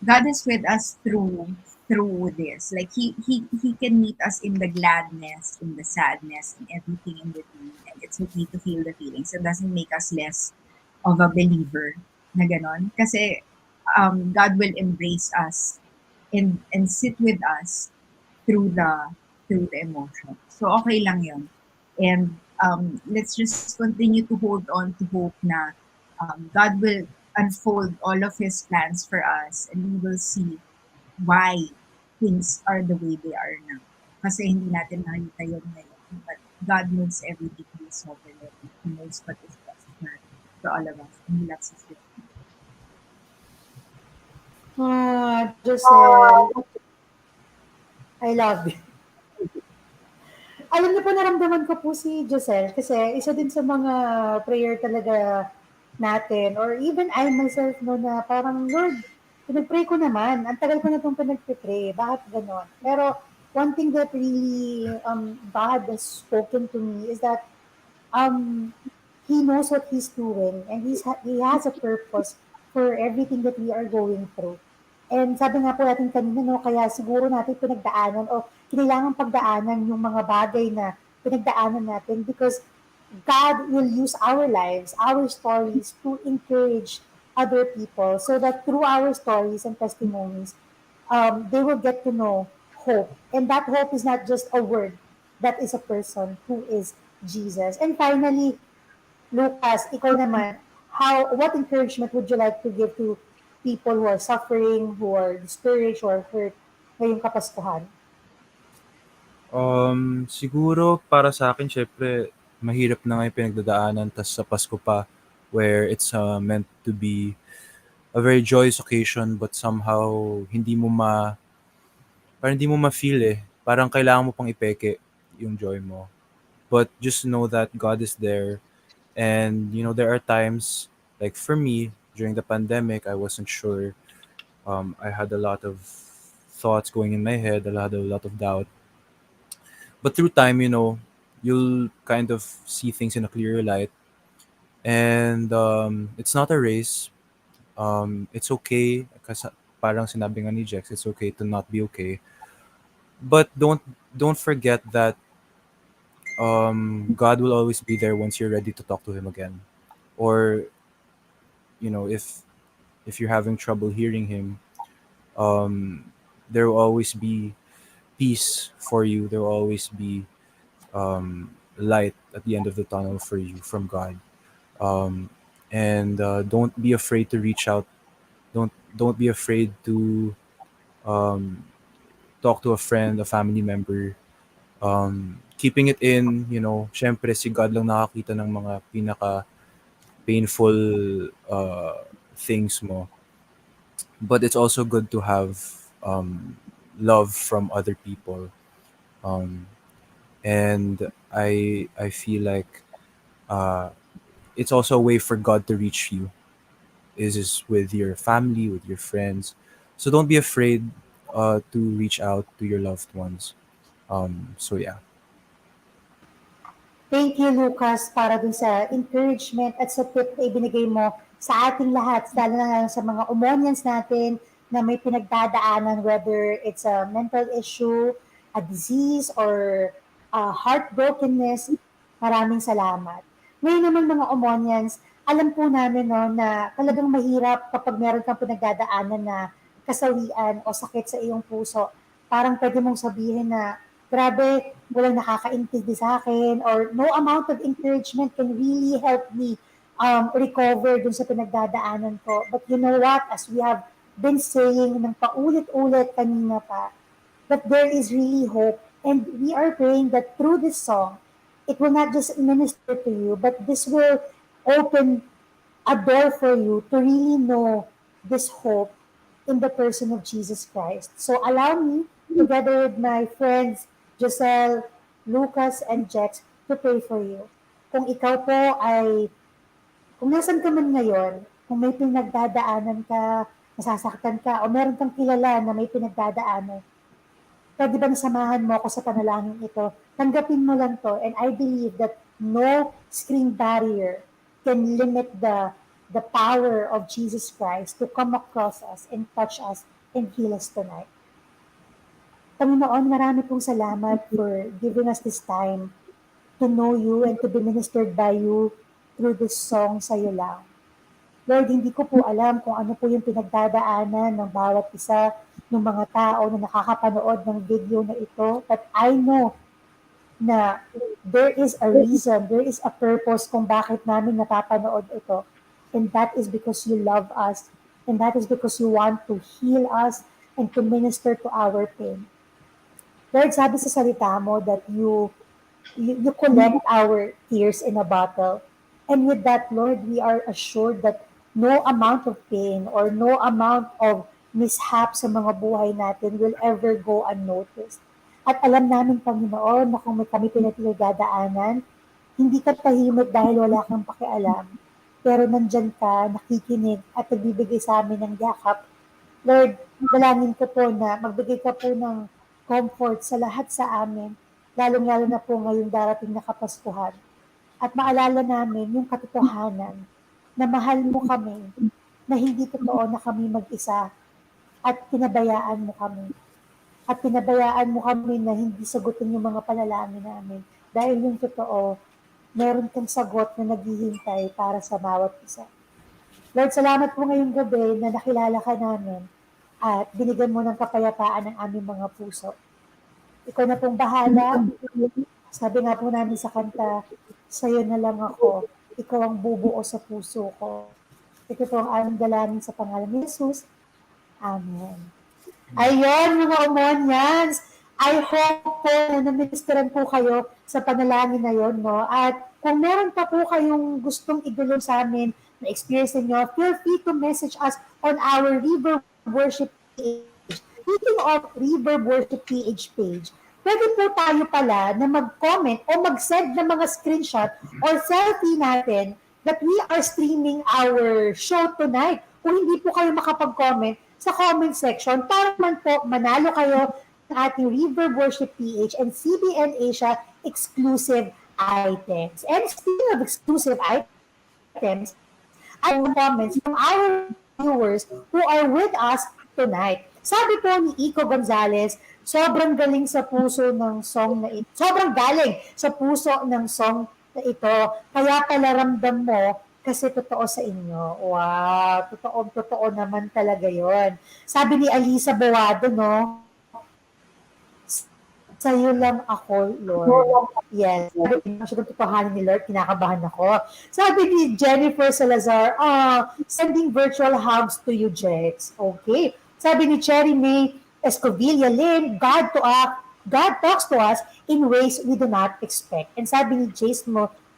God is with us through this. Like he can meet us in the gladness, in the sadness, and everything in between. And it's okay to feel the feelings. It doesn't make us less of a believer na ganon. Kasi God will embrace us and sit with us through the emotion. So okay lang yun. And let's just continue to hold on to hope na God will unfold all of His plans for us and we will see why things are the way they are now. Kasi hindi natin nakita yun ngayon. But God knows everything. He is sovereign. He knows what is best for all of us. And He loves us with Joselle, I love you. Alam niyo po, naramdaman ko po si Joselle kasi isa din sa mga prayer talaga natin or even I myself no na parang Lord, pinag-pray ko naman. Ang tagal ko na itong pinag-pray. Bakit ganon? Pero one thing that really God has spoken to me is that He knows what He's doing and He has a purpose for everything that we are going through. And sabi nga po natin kanina, no, kaya siguro natin pinagdaanan o kailangan pagdaanan yung mga bagay na pinagdaanan natin because God will use our lives, our stories to encourage other people so that through our stories and testimonies, they will get to know hope. And that hope is not just a word, that is a person who is Jesus. And finally, Lucas, ikaw naman, what encouragement would you like to give to people who are suffering, who are discouraged, or hurt ngayong Kapaskuhan? Siguro para sa akin, syempre, mahirap na nga yung pinagdadaanan, tas sa Pasko pa, where it's meant to be a very joyous occasion, but somehow, parang hindi mo ma-feel eh. Parang kailangan mo pang ipeke yung joy mo. But just know that God is there. And, there are times, like for me, during the pandemic, I wasn't sure. I had a lot of thoughts going in my head, a lot of doubt. But through time, you'll kind of see things in a clearer light. And it's not a race. It's okay. Kasi parang sinabi nga ni Jex, it's okay to not be okay. But don't forget that God will always be there once you're ready to talk to Him again. Or, if you're having trouble hearing Him, there will always be peace for you. There will always be light at the end of the tunnel for you from God. And don't be afraid to reach out Don't be afraid to um, talk to a friend, a family member. Keeping it in, syempre si God lang nakakita ng mga pinaka painful things mo. But it's also good to have love from other people. Um, and I feel like uh, it's also a way for God to reach you is with your family, with your friends. So don't be afraid to reach out to your loved ones. So yeah. Thank you, Lucas, para dun sa encouragement at sa tip na ibinigay mo sa ating lahat, lalo na sa mga Omonians natin na may pinagdadaanan, whether it's a mental issue, a disease, or heartbrokenness. Maraming salamat. Ngayon naman mga Omonians, alam po namin no, na talagang mahirap kapag meron kang pinagdadaanan na kasawian o sakit sa iyong puso. Parang pwede mong sabihin na, grabe, walang nakakaintindi sa akin, or no amount of encouragement can really help me recover dun sa pinagdadaanan ko. But you know what? As we have been saying ng paulit-ulit kanina pa, that there is really hope. And we are praying that through this song, it will not just minister to you, but this will open a door for you to really know this hope in the person of Jesus Christ. So allow me, together with my friends Joselle, Lucas, and Jex, to pray for you. Kung ikaw po ay, kung nasan ka man ngayon, kung may pinagdadaanan ka, nasasaktan ka, o meron kang kilala na may pinagdadaanan, pwede ba nasamahan mo ako sa panalangin ito? Tanggapin mo lang to, and I believe that no screen barrier can limit the power of Jesus Christ to come across us and touch us and heal us tonight. Panginoon, marami pong salamat for giving us this time to know you and to be ministered by you through this song sa'yo lang. Lord, hindi ko po alam kung ano po yung pinagdadaanan ng bawat isa ng mga tao na nakakapanood ng video na ito. But I know na there is a reason, there is a purpose kung bakit namin napapanood ito. And that is because you love us. And that is because you want to heal us and to minister to our pain. Lord, sabi sa salita mo that you collect our tears in a bottle. And with that, Lord, we are assured that no amount of pain or no amount of mishap sa mga buhay natin will ever go unnoticed. At alam namin, Panginoon, na kung may kami pinagdadaanan, hindi ka tahimik dahil wala kang pakialam. Pero nandyan ka, nakikinig at nagbibigay sa amin ng yakap. Lord, dalangin ko po na magbigay ka po ng comfort sa lahat sa amin, lalong-lalo na po ngayong darating na Kapaskuhan. At maalala namin yung katotohanan na mahal mo kami, na hindi totoo na kami mag-isa, at pinabayaan mo kami. At pinabayaan mo kami na hindi sagutin yung mga panalangin namin. Dahil yung totoo, meron kang sagot na naghihintay para sa bawat isa. Lord, salamat po ngayong gabi na nakilala ka namin at binigyan mo ng kapayapaan ng aming mga puso. Ikaw na pong bahala. Sabi nga po namin sa kanta, sa'yo na lang ako. Ikaw ang bubuo sa puso ko. Ito po ang aming dalangin sa pangalan ni Jesus. Amen. Ayun, mga Omonians. I hope po na naministeran po kayo sa panalangin na yon, no? At kung meron pa po kayong gustong idulong sa amin na experience ninyo, feel free to message us on our Reverb Worship page. Speaking of Reverb Worship page, pwede po tayo pala na mag-comment o mag-send ng mga screenshot or selfie natin that we are streaming our show tonight. Kung hindi po kayo makapag-comment sa comment section, para man po manalo kayo ng ating Reverb Worship PH and CBN Asia exclusive items. And speaking of exclusive items, I have comments from our viewers who are with us tonight. Sabi po ni Iko Gonzalez, sobrang galing sa puso ng song na ito. Sobrang galing sa puso ng song na ito. Kaya pala ramdam mo kasi totoo sa inyo. Wow, totoo naman talaga yon. Sabi ni Alisa Bawado, no? Sa'yo lang ako, Lord. Yes. Sabi ko, masyadong tutuhanin ni Lord, kinakabahan ako. Sabi ni Jennifer Salazar, sending virtual hugs to you, Jex. Okay. Sabi ni Cherry May Escovilla Lynn, God talks to us in ways we do not expect. And sabi ni Jace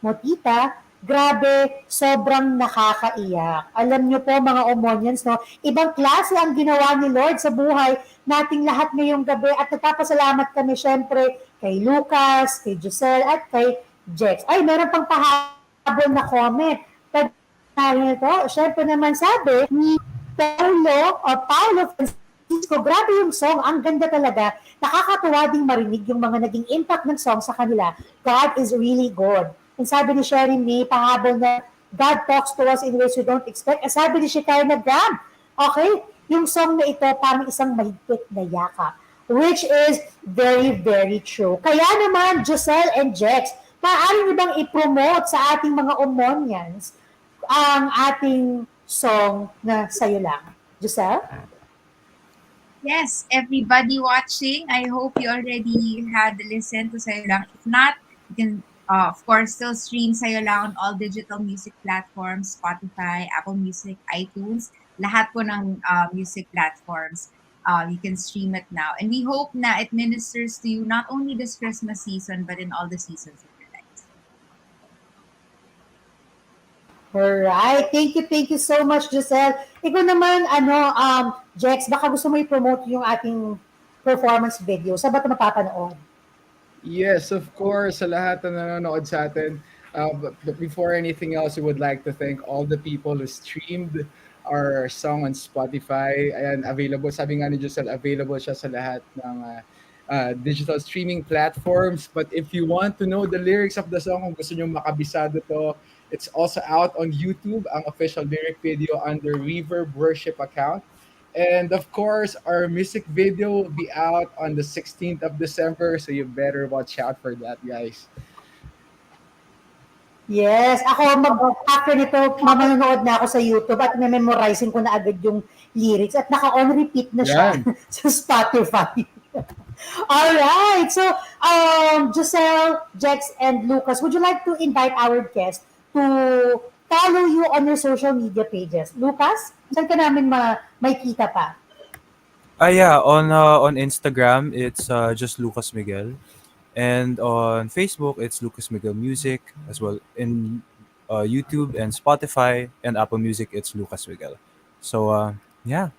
Motita, grabe, sobrang nakakaiyak. Alam niyo po mga Omonians, no, ibang klase ang ginawa ni Lord sa buhay nating lahat ngayong gabi at nagpapasalamat kami syempre kay Lucas, kay Joselle at kay Jex. Ay, meron pang pahabol na comment. Pagkain ito, syempre naman sabi ni Paulo Francisco, grabe yung song, ang ganda talaga. Nakakatuwa ding marinig yung mga naging impact ng song sa kanila. God is really good. And sabi ni Sherry May, pahabol na God talks to us in ways we don't expect. At sabi ni Shekinah Graham, okay, yung song na ito parang isang mahigpit na yakap, which is very, very true. Kaya naman, Joselle and Jex, maaari niyo bang i-promote sa ating mga Omonians ang ating song na Sa'yo Lang? Giselle? Yes, everybody watching, I hope you already had listened to Sayo Lang. If not, you can, of course, still stream Sayo Lang on all digital music platforms, Spotify, Apple Music, iTunes, lahat po ng music platforms. You can stream it now. And we hope na it ministers to you not only this Christmas season, but in all the seasons of your lives. Alright. Thank you so much, Giselle. Ikaw naman, Jex, baka gusto mo i-promote yung ating performance video. Saan ba ito mapapanood? Yes, of course, sa lahat na nanonood sa atin. But before anything else, we would like to thank all the people who streamed our song on Spotify. Ayan, available. Sabi nga ni Giselle, available siya sa lahat ng digital streaming platforms. But if you want to know the lyrics of the song, kung gusto nyo makabisado to, it's also out on YouTube, ang official lyric video under Reverb Worship account. And of course, our music video will be out on the 16th of December, so you better watch out for that, guys. Yes, ako after nito, mamanonood na ako sa YouTube at memorizing ko na agad yung lyrics at naka-on repeat na siya sa Spotify. Alright, so Giselle, Jex, and Lucas, would you like to invite our guest to follow you on your social media pages? Lucas, saan ka namin may kita pa? Yeah, on Instagram it's just Lucas Miguel, and on Facebook it's Lucas Miguel Music as well. In YouTube and Spotify and Apple Music it's Lucas Miguel. So yeah.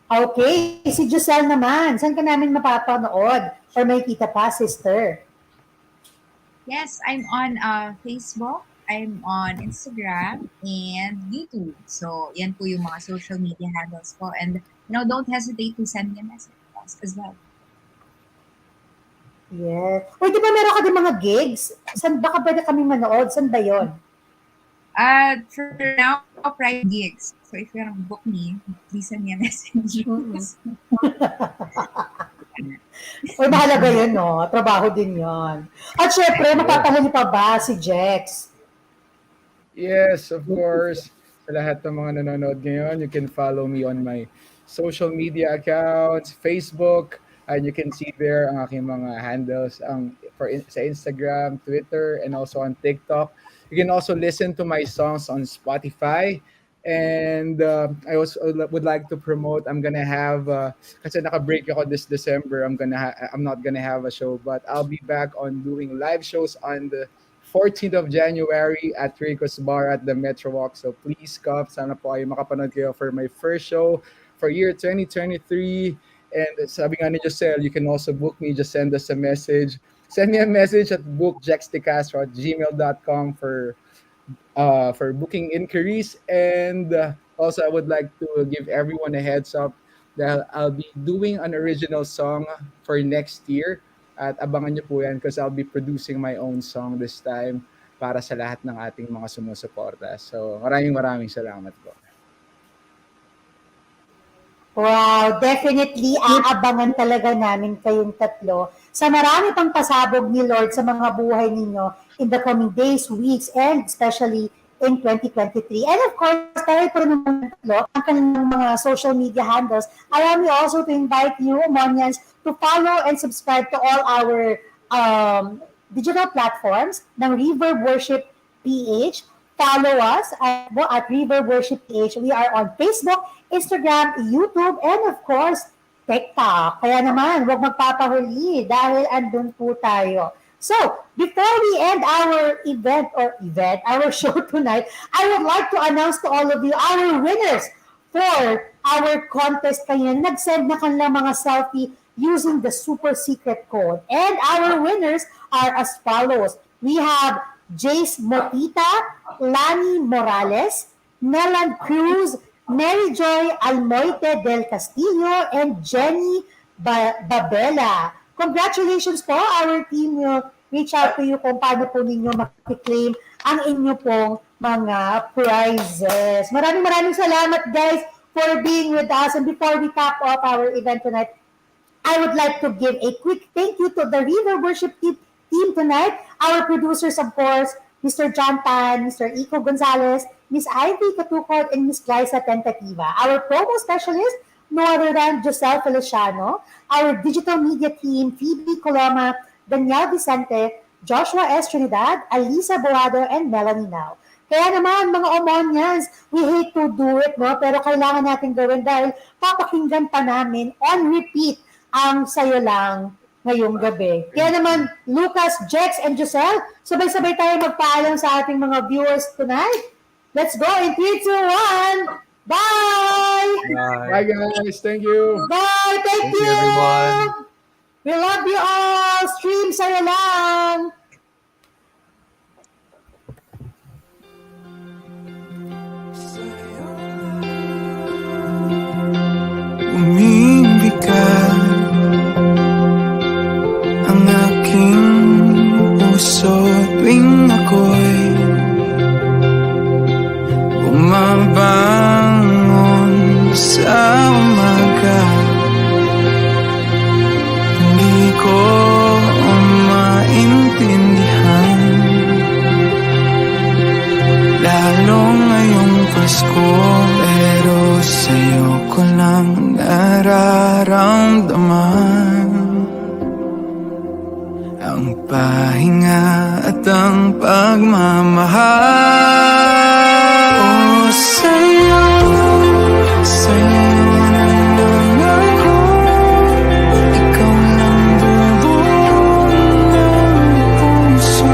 Okay, si Giselle naman, saan ka namin mapapanood or may kita pa, sister? Yes, I'm on Facebook, I'm on Instagram, and YouTube. So, yan po yung mga social media handles ko. And, don't hesitate to send me a message as well. Yes. Uy, di ba meron ka din mga gigs? Saan baka pwede kami manood? Saan ba yun? For now, private gigs. So, if you want to book me, please send me a message. Uy, mahalaga yun, no? Trabaho din yun. At syempre, mapapahuli pa ba si Jex? Yes, of course. Sa lahat ng mga nanonood ngayon, you can follow me on my social media accounts, Facebook, and you can see there ang aking mga handles sa Instagram, Twitter, and also on TikTok. You can also listen to my songs on Spotify. And I also would like to promote, I'm gonna have, kasi naka-break ako this December, I'm not gonna have a show, but I'll be back on doing live shows on the 14th of January at Rico's Bar at the Metro Walk. So please come, sana po kayo makapanood kayo for my first show for year 2023. And sabi nga ni Joselle, you can also book me, just send us a message. Send me a message at bookjexdecastro@gmail.com for booking inquiries. And also, I would like to give everyone a heads up that I'll be doing an original song for next year. At abangan niyo po yan because I'll be producing my own song this time para sa lahat ng ating mga sumusuporta. So maraming salamat po. Wow, definitely aabangan talaga namin kayong tatlo sa marami pang pasabog ni Lord sa mga buhay ninyo in the coming days, weeks, and especially in 2023. And of course, tayo po naman tatlo ang kanilang mga social media handles. Allow me also to invite you, Omonians, to to follow and subscribe to all our digital platforms ng Reverb Worship PH. Follow us at Reverb Worship PH. We are on Facebook, Instagram, YouTube, and of course, TikTok. Kaya naman, huwag magpapahuli dahil andun po tayo. So, before we end our our show tonight, I would like to announce to all of you our winners for our contest kanina. Nag-send na kanilang mga selfie using the super secret code. And our winners are as follows. We have Jace Motita, Lani Morales, Nelan Cruz, Mary Joy Almoite del Castillo, and Jenny Babela. Congratulations po, our team nyo. Reach out to you kung paano po ninyo makiklaim ang inyo pong mga prizes. Maraming salamat guys for being with us. And before we cap off our event tonight, I would like to give a quick thank you to the Reverb Worship team tonight. Our producers, of course, Mr. John Pan, Mr. Iko Gonzalez, Miss Ivy Katukod, and Miss Glyza Tentativa. Our promo specialist, no other than Joselle Feliciano. Our digital media team, Phoebe Coloma, Daniel Vicente, Joshua S. Trinidad, Alisa Boado, and Melanie Now. Kaya naman, mga Omonians, we hate to do it, no? Pero kailangan natin gawin dahil papakinggan pa namin on repeat ang Sayo Lang ngayong gabi. Kaya naman, Lucas, Jex, and Joselle, sabay-sabay tayo magpaalam sa ating mga viewers tonight. Let's go in 3, 2, 1. Bye! Bye guys. Thank you. Bye! Thank you! everyone. We love you all! Stream Sayo Lang! Umibigat ang aking puso tuwing ako'y bumabangon sa umaga. Hindi ko maintindihan, lalo ngayong Pasko, pero sa'yo ko lang nararamdaman ang pahinga at ang pagmamahal. O sa'yo, sa'yo na lang ako, ikaw lang bubuo ng puso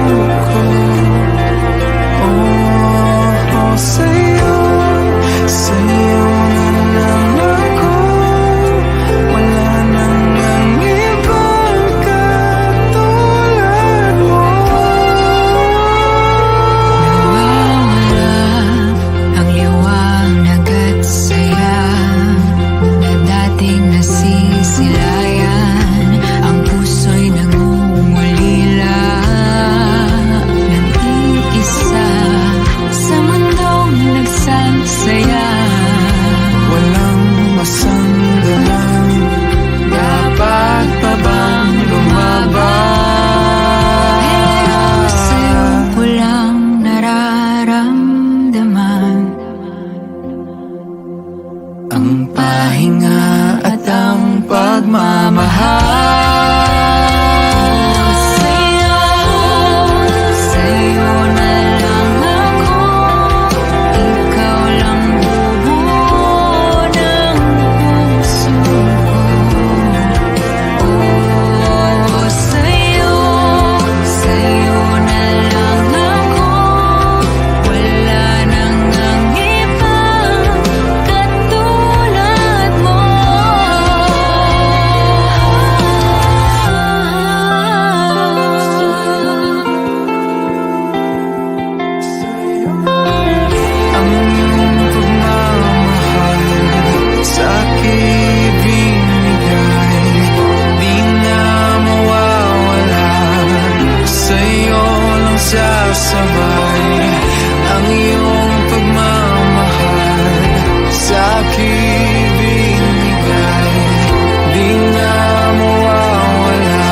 ko. O sa'yo, sa'yo na lang ako, wala nang ang ibang katulad mo. Nawawala ang liwanag at saya na dating nasisilayan. Ang puso'y nangungulila, nag-iisa sa mundong nagsasaya. Walang masandalan, dapat pa bang lumaban? Pero sa'yo ko lang nararamdaman ang pahinga at ang pagmamahal. Sa'yo, sa'yo na lang ako, ikaw lang bubuo ng puso ko. Sa'yo, sa'yo na lang ako, wala nang ang ibang katulad mo. Ang iyong pagmamahal sa'kin binigay, di na mawawala, sa'yo lang sasabay. Ang iyong pagmamahal sa'kin binigay, di na mawawala,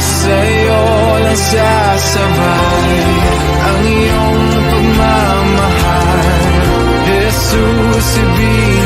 sa'yo lang sasabay. Ang iyong pagmamahal, Jesus, ibig